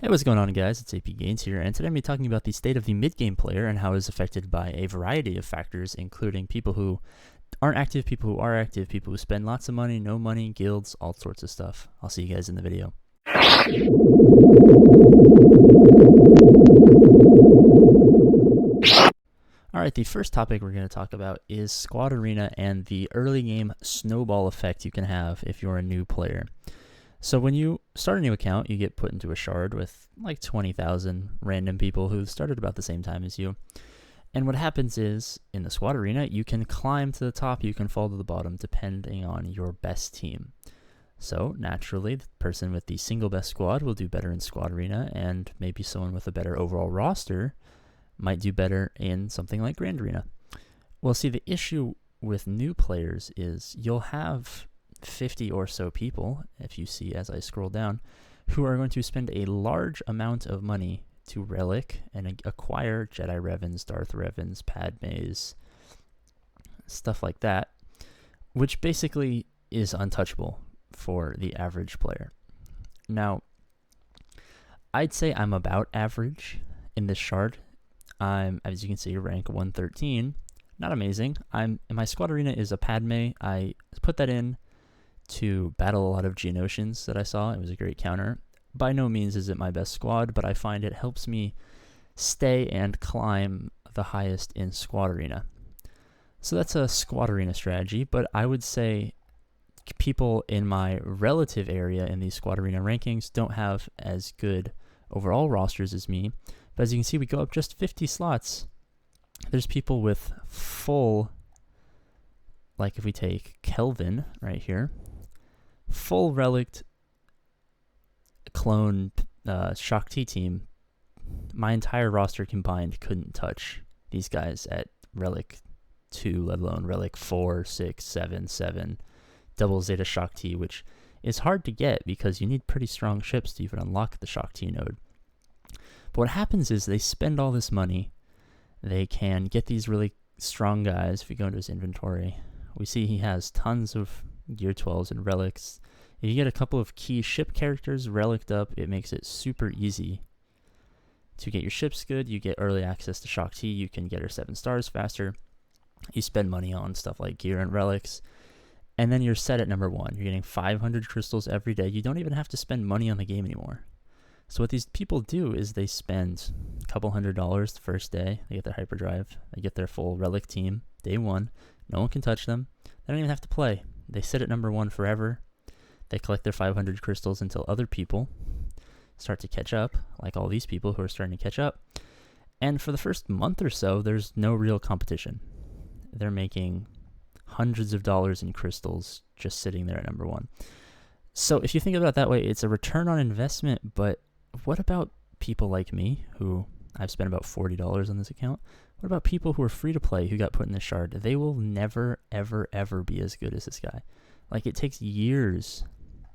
Hey, what's going on, guys? It's AP Gains here, and today I'm going to be talking about the state of the mid-game player and how it is affected by a variety of factors, including people who aren't active, people who are active, people who spend lots of money, no money, guilds, all sorts of stuff. I'll see you guys in the video. Alright, the first topic we're going to talk about is Squad Arena and the early game snowball effect you can have if you're a new player. So when you start a new account, you get put into a shard with like 20,000 random people who started about the same time as you. And what happens is, in the squad arena, you can climb to the top, you can fall to the bottom, depending on your best team. So naturally, the person with the single best squad will do better in squad arena, and maybe someone with a better overall roster might do better in something like Grand Arena. Well, see, the issue with new players is you'll have 50 or so people, if you see as I scroll down, who are going to spend a large amount of money to relic and acquire Jedi Revens, Darth Revens, Padmes, stuff like that, which basically is untouchable for the average player. Now, I'd say I'm about average in this shard. I'm, as you can see, rank 113. Not amazing. My squad arena is a Padme. I put that in to battle a lot of Geonosians that I saw. It was a great counter. By no means is it my best squad, but I find it helps me stay and climb the highest in squad arena. So that's a squad arena strategy, but I would say people in my relative area in these squad arena rankings don't have as good overall rosters as me. But as you can see, we go up just 50 slots. There's people with full, like if we take Kelvin right here, full relict clone Shaak Ti team, my entire roster combined couldn't touch these guys at relic 2, let alone relic 4, 6, 7, 7, double Zeta Shaak Ti, which is hard to get because you need pretty strong ships to even unlock the Shaak Ti node. But what happens is they spend all this money, they can get these really strong guys. If you go into his inventory, we see he has tons of Gear 12s and relics. If you get a couple of key ship characters relicked up, it makes it super easy to get your ships good. You get early access to Shaak Ti, you can get her 7 stars faster. You spend money on stuff like gear and relics, and then you're set at number 1. You're getting 500 crystals every day. You don't even have to spend money on the game anymore. So what these people do is they spend a couple $100 the first day. They get their hyperdrive. They get their full relic team day 1. No one can touch them. They don't even have to play. They sit at number 1 forever. They collect their 500 crystals until other people start to catch up, like all these people who are starting to catch up. And for the first month or so, there's no real competition. They're making hundreds of dollars in crystals just sitting there at number 1. So if you think about it that way, it's a return on investment, but what about people like me, who I've spent about $40 on this account? What about people who are free to play who got put in this shard? They will never, ever, ever be as good as this guy. Like, it takes years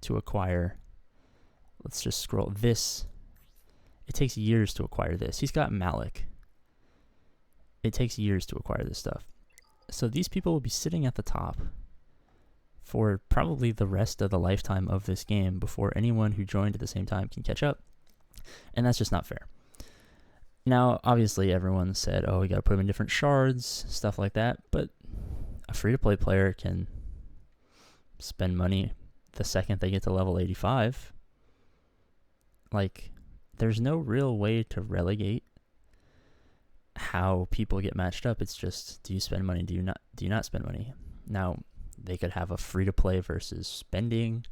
to acquire. Let's just scroll this. It takes years to acquire this. He's got Malik. It takes years to acquire this stuff. So these people will be sitting at the top for probably the rest of the lifetime of this game before anyone who joined at the same time can catch up. And that's just not fair. Now, obviously, everyone said, oh, we got to put them in different shards, stuff like that. But a free-to-play player can spend money the second they get to level 85. Like, there's no real way to relegate how people get matched up. It's just, do you spend money? Do you not spend money? Now, they could have a free-to-play versus spending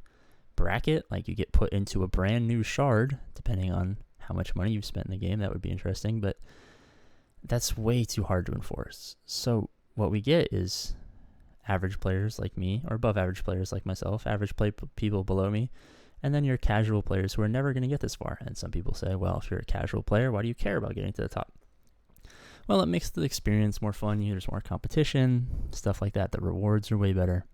bracket. Like, you get put into a brand new shard, depending on how much money you've spent in the game. That would be interesting, but that's way too hard to enforce. So what we get is average players like me, or above average players like myself, average people below me, and then your casual players who are never going to get this far. And some people say, well, if you're a casual player, why do you care about getting to the top? Well, it makes the experience more fun. There's more competition, stuff like that. The rewards are way better.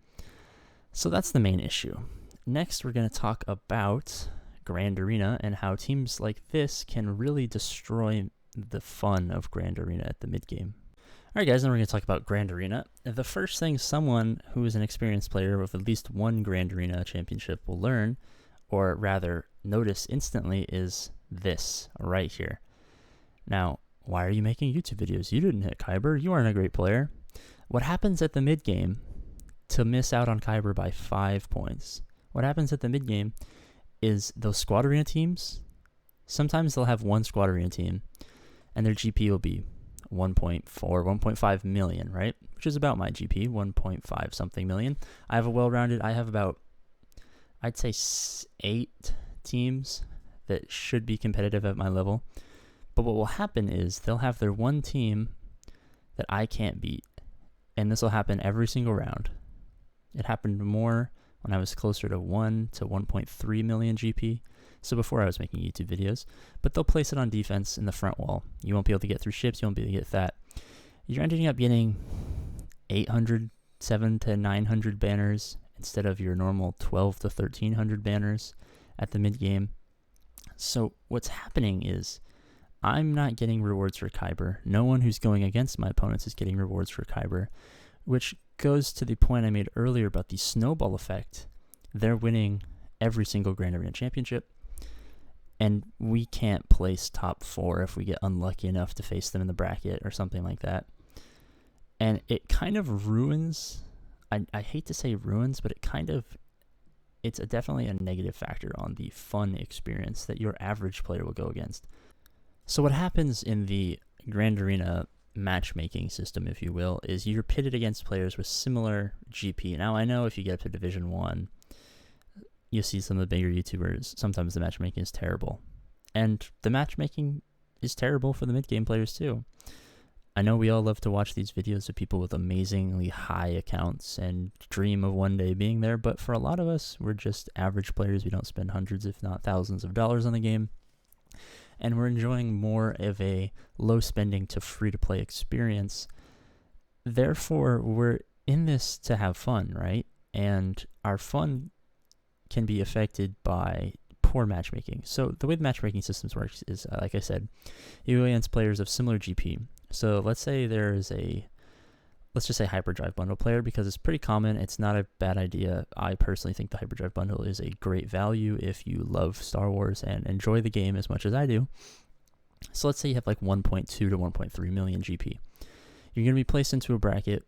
So that's the main issue. Next, we're going to talk about Grand Arena and how teams like this can really destroy the fun of Grand Arena at the mid-game. Alright guys, now we're going to talk about Grand Arena. The first thing someone who is an experienced player with at least one Grand Arena championship will learn, or rather notice instantly, is this right here. Now, why are you making YouTube videos? You didn't hit Kyber. You aren't a great player. What happens at the mid-game to miss out on Kyber by 5 points? What happens at the mid-game is those squad arena teams, sometimes they'll have one squad arena team, and their GP will be 1.4, 1.5 million, right? Which is about my GP, 1.5 something million. I have about, I'd say 8 teams that should be competitive at my level. But what will happen is they'll have their one team that I can't beat. And this will happen every single round. It happened more when I was closer to 1 to 1.3 million GP. So before I was making YouTube videos. But they'll place it on defense in the front wall. You won't be able to get through ships. You won't be able to get that. You're ending up getting 700 to 900 banners instead of your normal 12 to 1300 banners at the mid game. So what's happening is I'm not getting rewards for Kyber. No one who's going against my opponents is getting rewards for Kyber, which goes to the point I made earlier about the snowball effect. They're winning every single Grand Arena Championship, and we can't place top 4 if we get unlucky enough to face them in the bracket or something like that. And it kind of ruins, I hate to say ruins, but it's definitely a negative factor on the fun experience that your average player will go against. So what happens in the Grand Arena matchmaking system, if you will, is you're pitted against players with similar GP. Now, I know if you get up to Division 1, you see some of the bigger YouTubers, sometimes the matchmaking is terrible. And the matchmaking is terrible for the mid-game players too. I know we all love to watch these videos of people with amazingly high accounts and dream of one day being there, but for a lot of us, we're just average players. We don't spend hundreds, if not thousands of dollars on the game. And we're enjoying more of a low spending to free-to-play experience. Therefore, we're in this to have fun, right? And our fun can be affected by poor matchmaking. So the way the matchmaking systems works is, like I said, you go against players of similar GP. So let's say let's just say Hyperdrive Bundle player, because it's pretty common. It's not a bad idea. I personally think the Hyperdrive Bundle is a great value if you love Star Wars and enjoy the game as much as I do. So let's say you have like 1.2 to 1.3 million GP. You're going to be placed into a bracket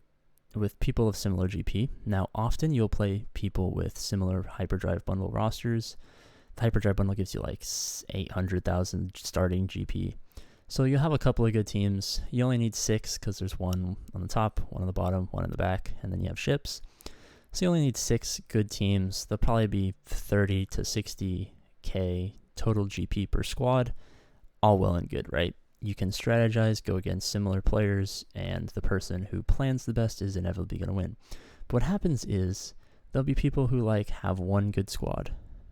with people of similar GP. Now, often you'll play people with similar Hyperdrive Bundle rosters. The Hyperdrive Bundle gives you like 800,000 starting GP. So you'll have a couple of good teams. You only need 6 because there's one on the top, one on the bottom, one in the back, and then you have ships. So you only need 6 good teams. They'll probably be 30 to 60k total GP per squad. All well and good, right? You can strategize, go against similar players, and the person who plans the best is inevitably going to win. But what happens is there'll be people who have one good squad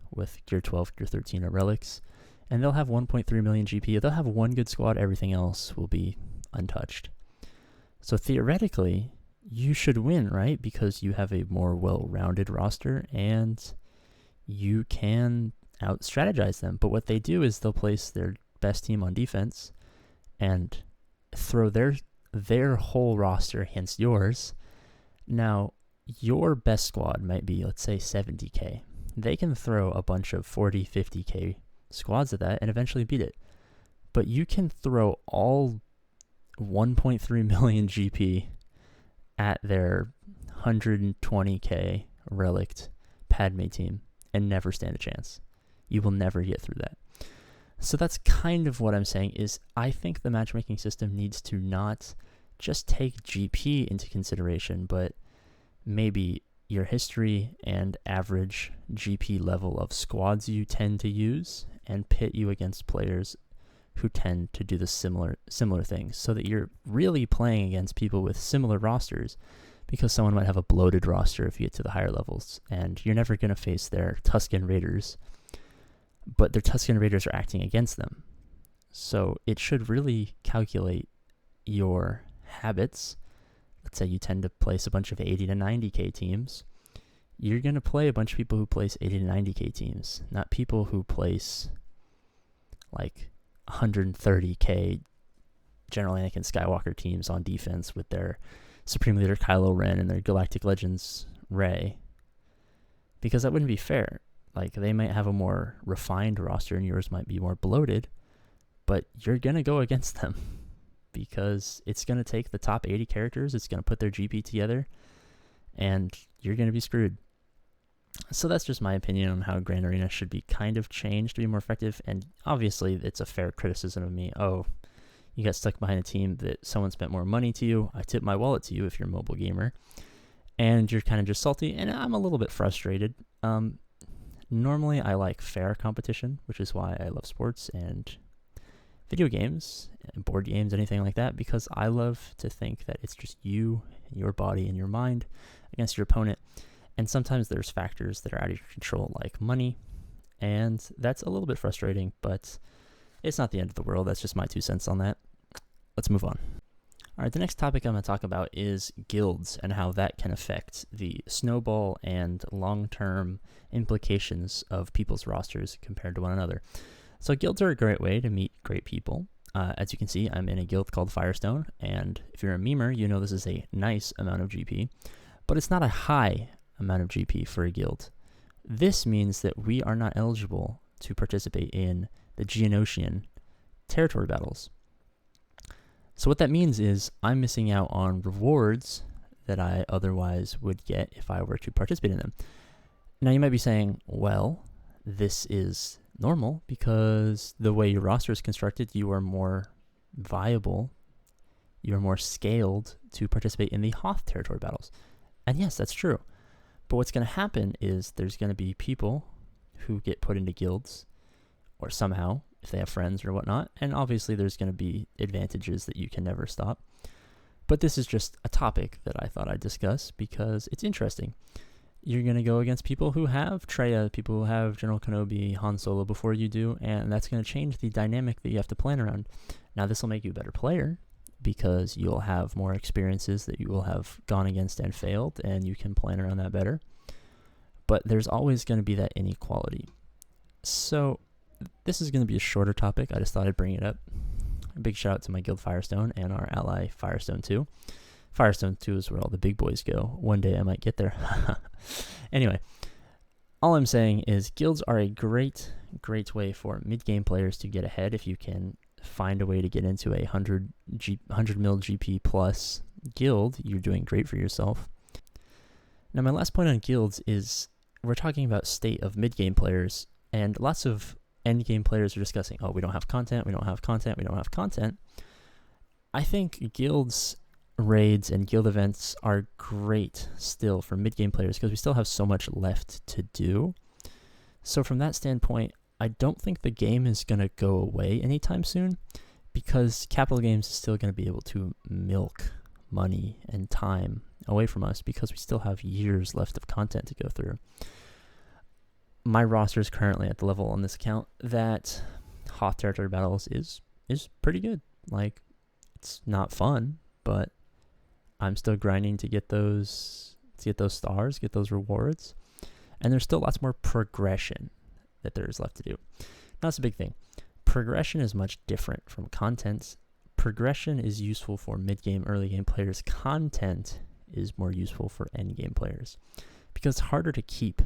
with Gear 12, Gear 13, or relics, and they'll have 1.3 million GP. They'll have one good squad. Everything else will be untouched. So theoretically, you should win, right? Because you have a more well-rounded roster, and you can out-strategize them. But what they do is they'll place their best team on defense and throw their whole roster against yours. Now, your best squad might be, let's say, 70k. They can throw a bunch of 40, 50k squads at that and eventually beat it. But you can throw all 1.3 million GP at their 120k relict Padme team and never stand a chance. You will never get through that. So that's kind of what I'm saying is I think the matchmaking system needs to not just take GP into consideration, but maybe your history and average GP level of squads you tend to use and pit you against players who tend to do the similar things, so that you're really playing against people with similar rosters, because someone might have a bloated roster if you get to the higher levels, and you're never going to face their Tusken Raiders, but their Tusken Raiders are acting against them. So it should really calculate your habits. Let's say you tend to place a bunch of 80 to 90k teams. You're going to play a bunch of people who place 80 to 90k teams, not people who place like 130k General Anakin Skywalker teams on defense with their Supreme Leader Kylo Ren and their Galactic Legends Rey, because that wouldn't be fair. Like, they might have a more refined roster and yours might be more bloated, but you're going to go against them because it's going to take the top 80 characters, it's going to put their GP together, and you're going to be screwed. So that's just my opinion on how Grand Arena should be kind of changed to be more effective, and obviously it's a fair criticism of me. Oh, you got stuck behind a team that someone spent more money to you. I tip my wallet to you if you're a mobile gamer, and you're kind of just salty, and I'm a little bit frustrated. Normally I like fair competition, which is why I love sports and video games and board games, anything like that, because I love to think that it's just you, your body, and your mind against your opponent. And sometimes there's factors that are out of your control, like money, and that's a little bit frustrating, but it's not the end of the world. That's just my 2 cents on that. Let's move on. All right, the next topic I'm going to talk about is guilds and how that can affect the snowball and long-term implications of people's rosters compared to one another. So guilds are a great way to meet great people. As you can see, I'm in a guild called Firestone, and if you're a memer, you know this is a nice amount of GP, but it's not a high amount of GP for a guild. This means that we are not eligible to participate in the Geonosian territory battles. So what that means is I'm missing out on rewards that I otherwise would get if I were to participate in them. Now you might be saying, well, this is normal because the way your roster is constructed, you are more viable, you are more scaled to participate in the Hoth territory battles. And yes, that's true. But what's going to happen is there's going to be people who get put into guilds, or somehow, if they have friends or whatnot, and obviously there's going to be advantages that you can never stop. But this is just a topic that I thought I'd discuss because it's interesting. You're going to go against people who have Traya, people who have General Kenobi, Han Solo before you do, and that's going to change the dynamic that you have to plan around. Now, this will make you a better player because you'll have more experiences that you will have gone against and failed, and you can plan around that better. But there's always going to be that inequality. So this is going to be a shorter topic. I just thought I'd bring it up. A big shout out to my guild Firestone and our ally Firestone 2. Firestone 2 is where all the big boys go. One day I might get there. Anyway, all I'm saying is guilds are a great way for mid-game players to get ahead. If you can find a way to get into a 100 mil GP plus guild, you're doing great for yourself. Now my last point on guilds is we're talking about state of mid-game players, and lots of end-game players are discussing, oh, we don't have content, we don't have content, we don't have content. I think guilds, raids, and guild events are great still for mid-game players because we still have so much left to do. So from that standpoint, I don't think the game is going to go away anytime soon because Capital Games is still going to be able to milk money and time away from us because we still have years left of content to go through. My roster is currently at the level on this account that Hoth Territory Battles is pretty good. Like, it's not fun, but I'm still grinding to get those stars, get those rewards, and there's still lots more progression that there is left to do. That's a big thing. Progression is much different from content. Progression is useful for mid-game, early-game players. Content is more useful for end-game players because it's harder to keep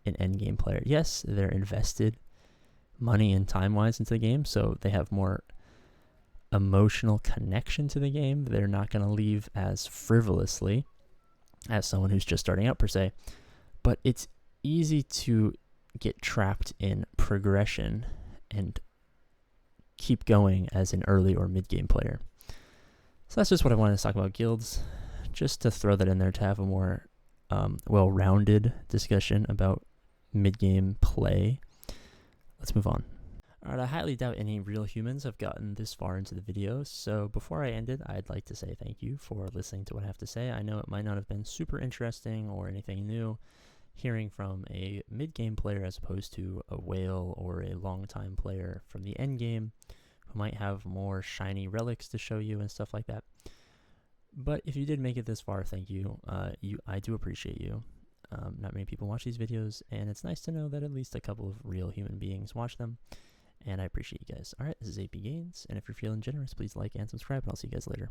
an end-game player. Yes, they're invested money and time-wise into the game, so they have more emotional connection to the game. They're not going to leave as frivolously as someone who's just starting out, per se. But it's easy to get trapped in progression and keep going as an early or mid-game player. So that's just what I wanted to talk about guilds, just to throw that in there to have a more well-rounded discussion about mid-game play. Let's move on. Alright, I highly doubt any real humans have gotten this far into the video, so before I end it, I'd like to say thank you for listening to what I have to say. I know it might not have been super interesting or anything new, hearing from a mid-game player as opposed to a whale or a long-time player from the end game who might have more shiny relics to show you and stuff like that. But if you did make it this far, thank you. I do appreciate you. Not many people watch these videos, and it's nice to know that at least a couple of real human beings watch them, and I appreciate you guys. Alright, this is AP Gains, and if you're feeling generous, please like and subscribe, and I'll see you guys later.